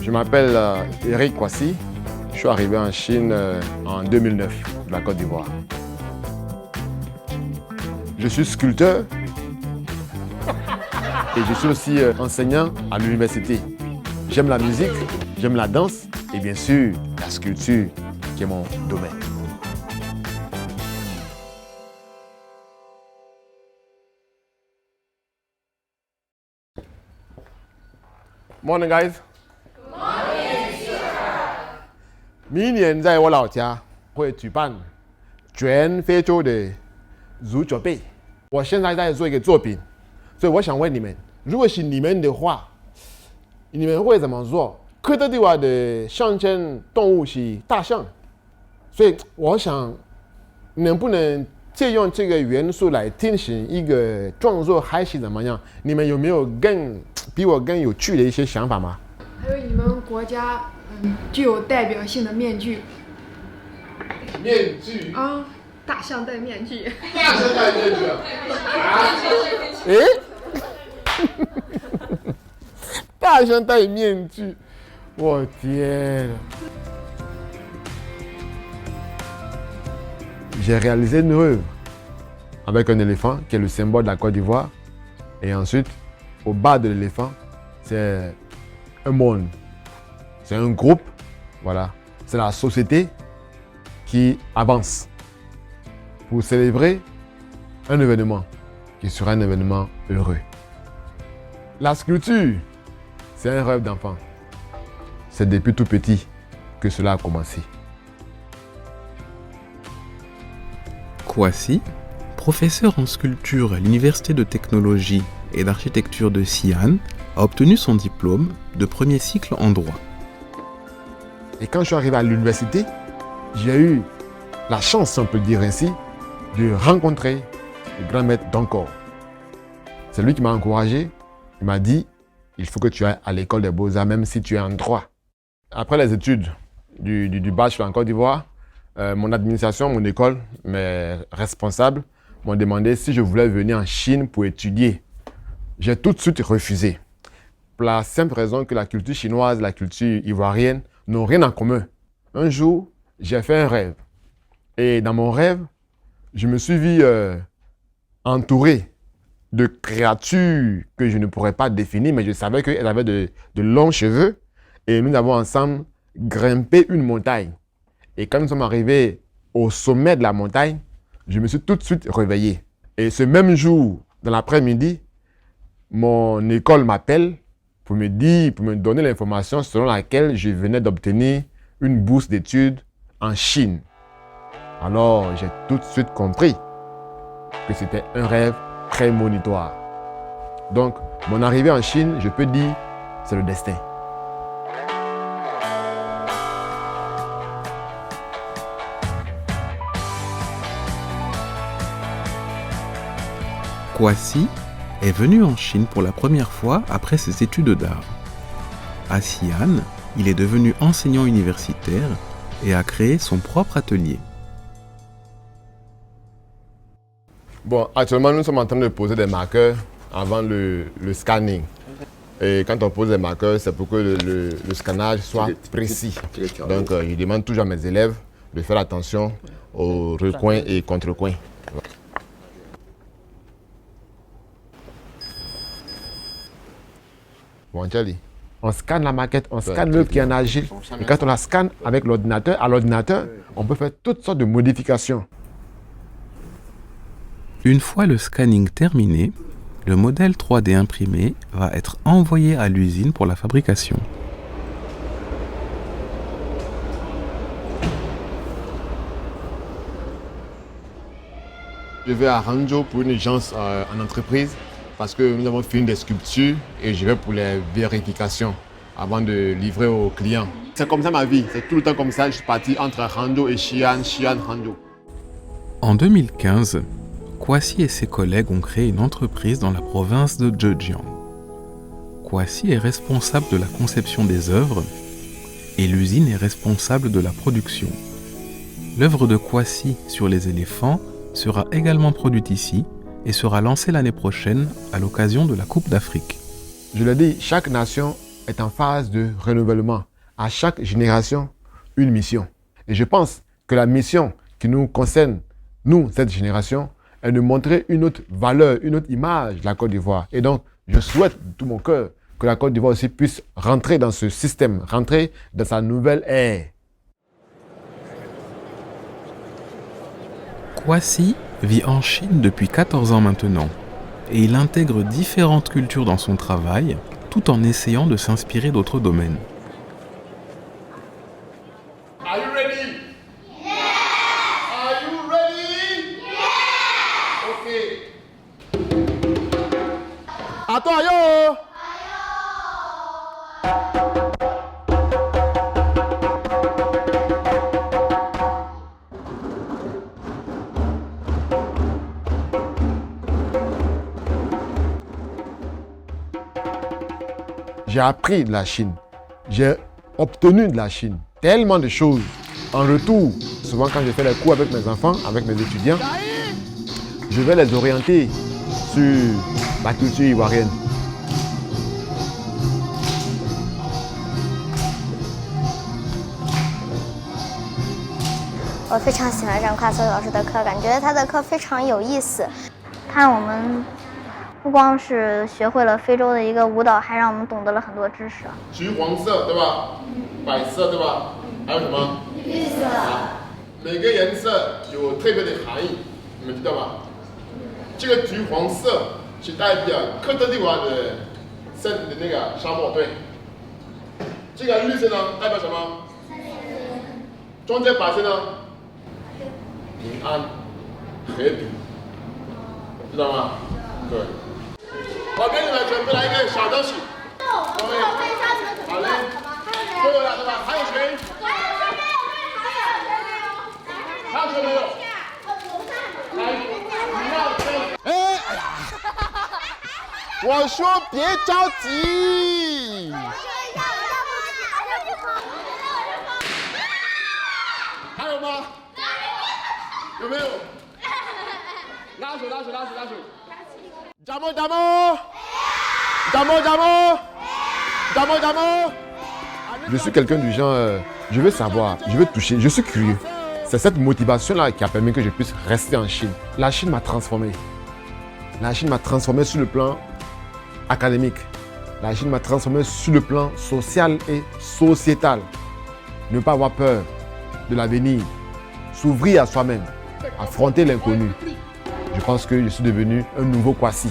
Je m'appelle Eric Kwasi. Je suis arrivé en Chine en 2009, de la Côte d'Ivoire. Je suis sculpteur et je suis aussi enseignant à l'université. J'aime la musique, j'aime la danse et bien sûr la sculpture qui est mon domaine. Morning, guys. Morning, 明年在我老家会举办全非洲的足球杯。我现在在做一个作品，所以我想问你们，如果是你们的话，你们会怎么做？科特迪瓦的象征动物是大象，所以我想能不能借用这个元素来进行一个创作，还是怎么样？你们有没有比我更有趣的一些想法吗？还有你们国家具有代表性的面具。面具啊，大象戴面具。大象戴面具啊？大象戴面具，我天！J'ai réalisé une œuvre avec un éléphant qui est le symbole de la Côte d'Ivoire. Et ensuite, au bas de l'éléphant, c'est un monde. C'est un groupe. Voilà. C'est la société qui avance pour célébrer un événement qui sera un événement heureux. La sculpture, c'est un rêve d'enfant. C'est depuis tout petit que cela a commencé. Kwasi, professeur en sculpture à l'Université de technologie et d'architecture de Xi'an, a obtenu son diplôme de premier cycle en droit. Et quand je suis arrivé à l'université, j'ai eu la chance, si on peut dire ainsi, de rencontrer le grand maître d'Angkor. C'est lui qui m'a encouragé. Il m'a dit, il faut que tu ailles à l'école des beaux-arts, même si tu es en droit. Après les études du bachelor en Côte d'Ivoire, mon administration, mon école, mes responsables m'ont demandé si je voulais venir en Chine pour étudier. J'ai tout de suite refusé. Pour la simple raison que la culture chinoise et la culture ivoirienne n'ont rien en commun. Un jour, j'ai fait un rêve. Et dans mon rêve, je me suis vu entouré de créatures que je ne pourrais pas définir, mais je savais qu'elles avaient de longs cheveux. Et nous avons ensemble grimpé une montagne. Et quand nous sommes arrivés au sommet de la montagne, je me suis tout de suite réveillé. Et ce même jour, dans l'après-midi, mon école m'appelle pour me donner l'information selon laquelle je venais d'obtenir une bourse d'études en Chine. Alors, j'ai tout de suite compris que c'était un rêve prémonitoire. Donc, mon arrivée en Chine, je peux dire, c'est le destin. Kwasi est venu en Chine pour la première fois après ses études d'art. À Xi'an, il est devenu enseignant universitaire et a créé son propre atelier. Bon, actuellement, nous sommes en train de poser des marqueurs avant le scanning. Et quand on pose des marqueurs, c'est pour que le scannage soit précis. Donc, je demande toujours à mes élèves de faire attention aux recoins et contrecoins. Bon, Charlie, on scanne la maquette, on scanne l'œuvre qui est en agile. Et quand on la scanne avec l'ordinateur, à l'ordinateur, on peut faire toutes sortes de modifications. Une fois le scanning terminé, le modèle 3D imprimé va être envoyé à l'usine pour la fabrication. Je vais à Hangzhou pour une agence en entreprise parce que nous avons fait des sculptures et je vais pour les vérifications avant de livrer aux clients. C'est comme ça ma vie, c'est tout le temps comme ça. Je suis parti entre Hangzhou et Xi'an, Hangzhou. En 2015, Kwasi et ses collègues ont créé une entreprise dans la province de Zhejiang. Kwasi est responsable de la conception des œuvres et l'usine est responsable de la production. L'œuvre de Kwasi sur les éléphants sera également produite ici et sera lancée l'année prochaine à l'occasion de la Coupe d'Afrique. Je l'ai dit, chaque nation est en phase de renouvellement. À chaque génération, une mission. Et je pense que la mission qui nous concerne, nous, cette génération, est de montrer une autre valeur, une autre image de la Côte d'Ivoire. Et donc, je souhaite de tout mon cœur que la Côte d'Ivoire aussi puisse rentrer dans ce système, rentrer dans sa nouvelle ère. Kwasi vit en Chine depuis 14 ans maintenant et il intègre différentes cultures dans son travail tout en essayant de s'inspirer d'autres domaines. Are you ready? Yeah! Are you ready? Yeah! OK. Attends, yo! J'ai appris de la Chine. J'ai obtenu de la Chine tellement de choses. En retour, souvent quand je fais les cours avec mes enfants, avec mes étudiants, je vais les orienter sur la culture ivoirienne. Je 非常喜欢上夸索老师的课，感觉他的课非常有意思。看我们不光是学会了非洲的一个舞蹈，还让我们懂得了很多知识。橘黄色对吧？白色对吧？还有什么？绿色。每个颜色有特别的含义，你们知道吗？这个橘黄色是代表科特迪瓦的那个沙漠，对。这个绿色呢代表什么？中间白色呢？平安、和平，知道吗？对。我给你们准备了一个小东西。各位，好嘞，都有了对吧？还有谁？还有谁没有？来，你要先。哎呀！我说别着急。还有吗？有没有？拉手，拉手，拉手，拉手。Jamo, Jamo! Jamo, Jamo! Jamo, Jamo! Je suis quelqu'un du genre, je veux savoir, je veux toucher, je suis curieux. C'est cette motivation-là qui a permis que je puisse rester en Chine. La Chine m'a transformé. La Chine m'a transformé sur le plan académique. La Chine m'a transformé sur le plan social et sociétal. Ne pas avoir peur de l'avenir. S'ouvrir à soi-même. Affronter l'inconnu. Je pense que je suis devenu un nouveau Kwasi.